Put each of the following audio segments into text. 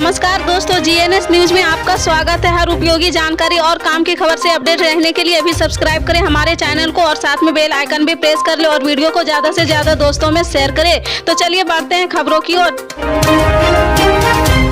नमस्कार दोस्तों, GNS news में आपका स्वागत है। हर उपयोगी जानकारी और काम की खबर से अपडेट रहने के लिए अभी सब्सक्राइब करें हमारे चैनल को और साथ में बेल आइकन भी प्रेस कर ले और वीडियो को ज्यादा से ज्यादा दोस्तों में शेयर करें। तो चलिए बढ़ते हैं खबरों की ओर।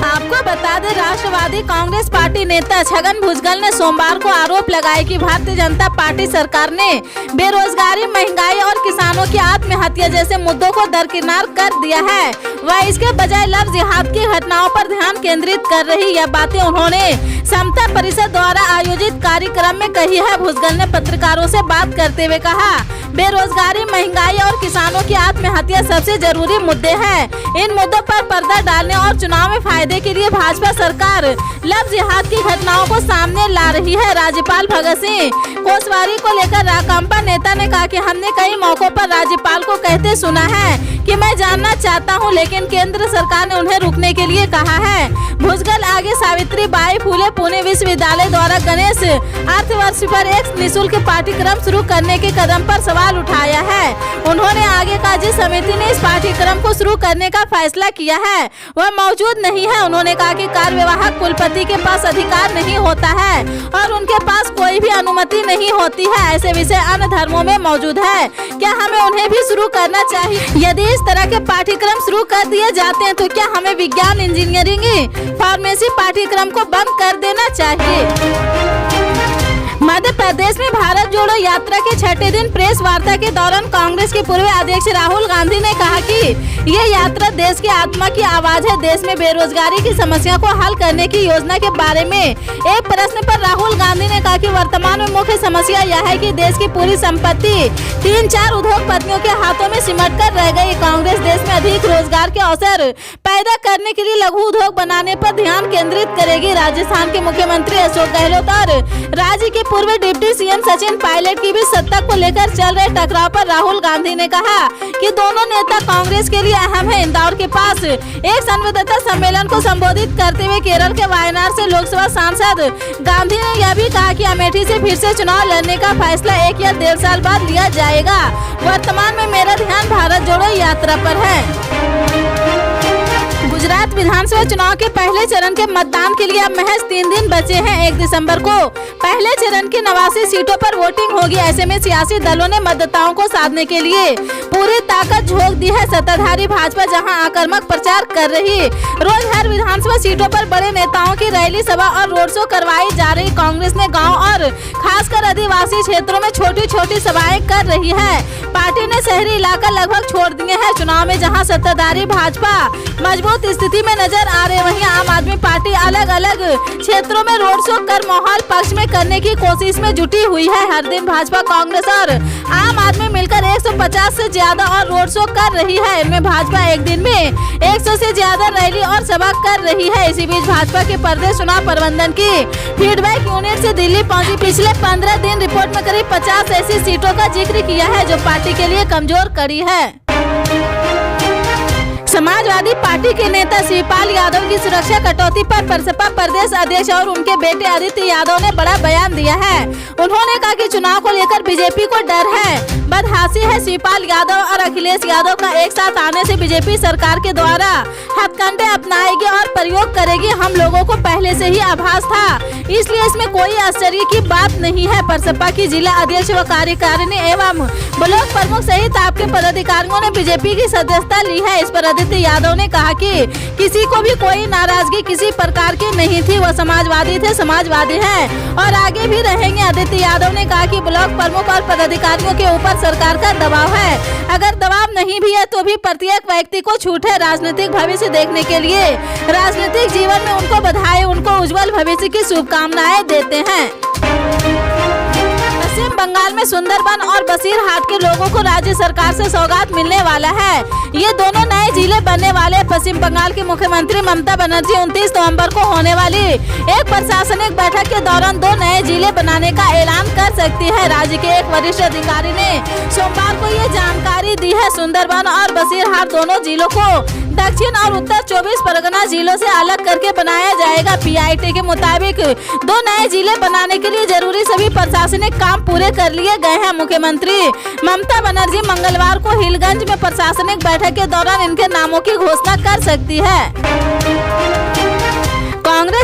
आपको बता दें, राष्ट्रवादी कांग्रेस पार्टी नेता छगन भुजबल ने सोमवार को आरोप लगाया कि भारतीय जनता पार्टी सरकार ने बेरोजगारी, महंगाई और किसानों की आत्महत्या जैसे मुद्दों को दरकिनार कर दिया है। वह इसके बजाय लव जिहाद की घटनाओं पर ध्यान केंद्रित कर रही। यह बातें उन्होंने समता परिषद द्वारा आयोजित कार्यक्रम में कही है। भुजबल ने पत्रकारों से बात करते हुए कहा, बेरोजगारी, महंगाई और किसानों की आत्महत्या सबसे जरूरी मुद्दे हैं। इन मुद्दों पर पर्दा डालने और चुनाव में फायदे के लिए भाजपा सरकार लव जिहाद की घटनाओं को सामने ला रही है। राज्यपाल भगत सिंह कोश्यारी को लेकर राकांपा नेता ने कहा कि हमने कई मौकों पर राज्यपाल को कहते सुना है कि मैं जानना चाहता हूं, लेकिन केंद्र सरकार ने उन्हें रुकने के लिए कहा है। भुजबल आगे सावित्रीबाई फुले पुणे विश्वविद्यालय द्वारा गणेश अर्थवर्ष पर एक निःशुल्क पाठ्यक्रम शुरू करने के कदम पर सवाल उठाया है। उन्होंने आगे कहा, जिस समिति ने इस पाठ्यक्रम को शुरू करने का फैसला किया है वह मौजूद नहीं है। उन्होंने कहा कि कार्यवाहक कुलपति के पास अधिकार नहीं होता है और उनके पास कोई भी अनुमति नहीं होती है। ऐसे विषय अन्य धर्मों में मौजूद है, क्या हमें उन्हें भी शुरू करना चाहिए? यदि इस तरह के पाठ्यक्रम शुरू कर दिए जाते हैं तो क्या हमें विज्ञान, इंजीनियरिंग, फार्मेसी पाठ्यक्रम को बंद कर देना चाहिए? मध्य प्रदेश में भारत जोड़ो यात्रा के छठे दिन प्रेस वार्ता के दौरान कांग्रेस के पूर्व अध्यक्ष राहुल गांधी ने कहा कि ये यात्रा देश की आत्मा की आवाज है। देश में बेरोजगारी की समस्या को हल करने की योजना के बारे में एक प्रश्न पर राहुल गांधी ने कहा कि वर्तमान में मुख्य समस्या यह है कि देश की पूरी संपत्ति 3-4 उद्योगपतियों के हाथों में सिमट कर रह गई। कांग्रेस देश में अधिक रोजगार के अवसर पैदा करने के लिए लघु उद्योग बनाने पर ध्यान केंद्रित करेगी। राजस्थान के मुख्यमंत्री अशोक गहलोत और राज्य के पूर्व डिप्टी सीएम सचिन पायलट की भी सत्ता को लेकर चल रहे टकराव पर राहुल गांधी ने कहा कि दोनों नेता कांग्रेस के लिए अहम है। इंदौर के पास एक संवाददाता सम्मेलन को संबोधित करते हुए केरल के वायनाड से लोकसभा सांसद गांधी ने यह भी कहा कि अमेठी से फिर से चुनाव लड़ने का फैसला 1 या 1.5 साल बाद लिया जाएगा। वर्तमान में मेरा ध्यान भारत जोड़ो यात्रा पर है। गुजरात विधानसभा चुनाव के पहले चरण के मतदान के लिए अब महज 3 दिन बचे हैं। 1 दिसंबर को पहले चरण की 89 सीटों पर वोटिंग होगी। ऐसे में सियासी दलों ने मतदाताओं को साधने के लिए पूरी ताकत झोंक दी है। सत्ताधारी भाजपा जहां आक्रामक प्रचार कर रही, रोज हर विधानसभा सीटों पर बड़े नेताओं की रैली, सभा और रोड शो करवाई जा रही। कांग्रेस ने गाँव और खासकर आदिवासी क्षेत्रों में छोटी छोटी सभाएं कर रही है। पार्टी ने शहरी इलाका लगभग छोड़ दिए हैं। चुनाव में जहाँ सत्ताधारी भाजपा मजबूत स्थिति में नजर आ रहे, वहीं आम आदमी पार्टी अलग अलग क्षेत्रों में रोड शो कर माहौल पक्ष में करने की कोशिश में जुटी हुई है। हर दिन भाजपा, कांग्रेस और आम आदमी मिलकर 150 से ज्यादा और रोड शो कर रही है। इनमें भाजपा एक दिन में 100 से ज्यादा रैली और सभा कर रही है। इसी बीच भाजपा के प्रदेश चुनाव प्रबंधन की फीडबैक यूनिट से दिल्ली पहुंची। पिछले 15 दिन रिपोर्ट में करीब 50 ऐसी सीटों का जिक्र किया है जो पार्टी के लिए कमजोर कड़ी है। समाजवादी पार्टी के नेता शिवपाल यादव की सुरक्षा कटौती पर बसपा प्रदेश अध्यक्ष और उनके बेटे आदित्य यादव ने बड़ा बयान दिया है। उन्होंने कहा कि चुनाव को लेकर बीजेपी को डर है। बदहासी है, शिवपाल यादव और अखिलेश यादव का एक साथ आने से बीजेपी सरकार के द्वारा हथकंडे अपनाएगी और प्रयोग करेगी। हम लोगों को पहले से ही आभास था, इसलिए इसमें कोई आश्चर्य की बात नहीं है। बसपा की जिला अध्यक्ष व कार्यकारिणी एवं ब्लॉक प्रमुख सहित आपके पदाधिकारियों ने बीजेपी की सदस्यता ली है। इस पर आदित्य यादव ने कहा कि किसी को भी कोई नाराजगी किसी प्रकार की नहीं थी। वह समाजवादी थे, समाजवादी हैं और आगे भी रहेंगे। आदित्य यादव ने कहा कि ब्लॉक प्रमुख और पदाधिकारियों के ऊपर सरकार का दबाव है। अगर दबाव नहीं भी है तो भी प्रत्येक व्यक्ति को छूट है राजनीतिक भविष्य देखने के लिए। राजनीतिक जीवन में उनको बधाई, उनको उज्जवल भविष्य की शुभकामनाएं देते हैं। पश्चिम बंगाल में सुंदरबन और बसीरहाट के लोगों को राज्य सरकार से सौगात मिलने वाला है। ये दोनों नए जिले बनने वाले। पश्चिम बंगाल की मुख्यमंत्री ममता बनर्जी 29 नवंबर को होने वाली एक प्रशासनिक बैठक के दौरान 2 नए जिले बनाने का ऐलान कर सकती है। राज्य के एक वरिष्ठ अधिकारी ने सोमवार को ये जानकारी दी है। सुंदरबन और बसीरहाट दोनों जिलों को दक्षिण और उत्तर 24 परगना जिलों से अलग करके बनाया जाएगा। पीआईटी के मुताबिक 2 नए जिले बनाने के लिए जरूरी सभी प्रशासनिक काम पूरे कर लिए गए हैं। मुख्यमंत्री ममता बनर्जी मंगलवार को हिलगंज में प्रशासनिक बैठक के दौरान इनके नामों की घोषणा कर सकती है।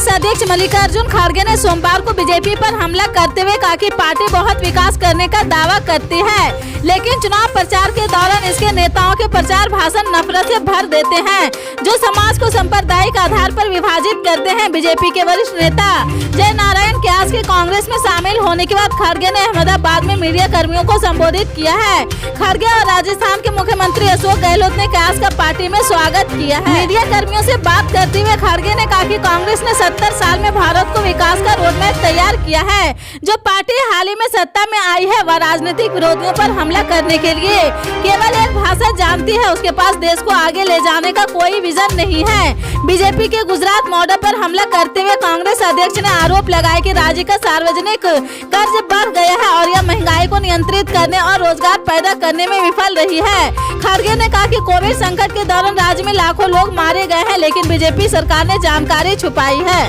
कांग्रेस अध्यक्ष मल्लिकार्जुन खड़गे ने सोमवार को बीजेपी पर हमला करते हुए कहा कि पार्टी बहुत विकास करने का दावा करती है, लेकिन चुनाव प्रचार के दौरान इसके नेताओं के प्रचार भाषण नफरत से भर देते हैं, जो समाज को सांप्रदायिक आधार पर विभाजित करते हैं। बीजेपी के वरिष्ठ नेता जय नारायण व्यास के कांग्रेस में शामिल होने के बाद खड़गे ने अहमदाबाद में मीडिया कर्मियों को संबोधित किया है। खड़गे और राजस्थान के मुख्यमंत्री अशोक गहलोत ने व्यास का पार्टी में स्वागत किया है। मीडिया कर्मियों से बात करते हुए खड़गे ने कहा कि कांग्रेस ने 70 साल में भारत को विकास का रोडमैप तैयार किया है। जो पार्टी हाल ही में सत्ता में आई है वह राजनीतिक विरोधियों पर हमला करने के लिए केवल एक भाषा जानती है, उसके पास देश को आगे ले जाने का कोई विजन नहीं है। बीजेपी के गुजरात मॉडल पर हमला करते हुए कांग्रेस अध्यक्ष ने आरोप लगाया कि राज्य का सार्वजनिक कर्ज बढ़ गया है और यह महंगाई को नियंत्रित करने और रोजगार पैदा करने में विफल रही है। खड़गे ने कहा कि कोविड संकट के दौरान राज्य में लाखों लोग मारे गए हैं, लेकिन बीजेपी सरकार ने जानकारी छुपाई है।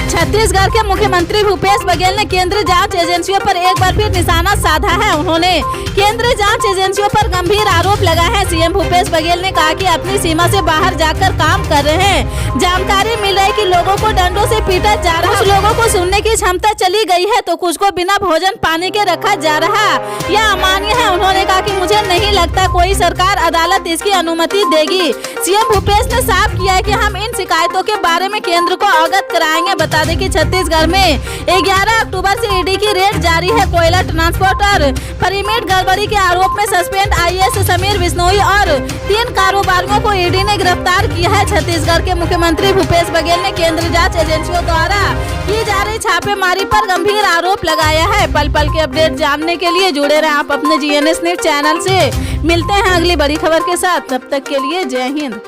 छत्तीसगढ़ के मुख्यमंत्री भूपेश बघेल ने केंद्रीय जांच एजेंसियों पर एक बार फिर निशाना साधा है। उन्होंने केंद्रीय जांच एजेंसियों पर गंभीर आरोप लगाए हैं। सीएम भूपेश बघेल ने कहा कि अपनी सीमा से बाहर जाकर काम कर रहे हैं। जानकारी मिल रही है कि लोगों को डंडों से पीटा जा रहा है, कुछ लोगों को सुनने की क्षमता चली गई है तो कुछ को बिना भोजन पानी के रखा जा रहा। यह अमान्य है। उन्होंने कहा कि मुझे नहीं लगता कोई सरकार अदालत इसकी अनुमति देगी। सीएम भूपेश ने साफ किया है कि हम इन शिकायतों के बारे में केंद्र को अवगत कराएंगे। बता दें कि छत्तीसगढ़ में 11 अक्टूबर से ईडी की रेड जारी है। कोयला ट्रांसपोर्ट और परमिट गड़बड़ी के आरोप में सस्पेंड आईएएस समीर बिश्नोई और 3 कारोबारियों को ईडी ने गिरफ्तार किया है। छत्तीसगढ़ के मुख्यमंत्री भूपेश बघेल ने केंद्रीय जांच एजेंसियों द्वारा की जा रही छापेमारी पर गंभीर आरोप लगाया है। पल पल के अपडेट जानने के लिए जुड़े रहे आप अपने जीएनएस न्यूज चैनल से। मिलते हैं अगली बड़ी खबर के साथ, तब तक के लिए जय हिंद।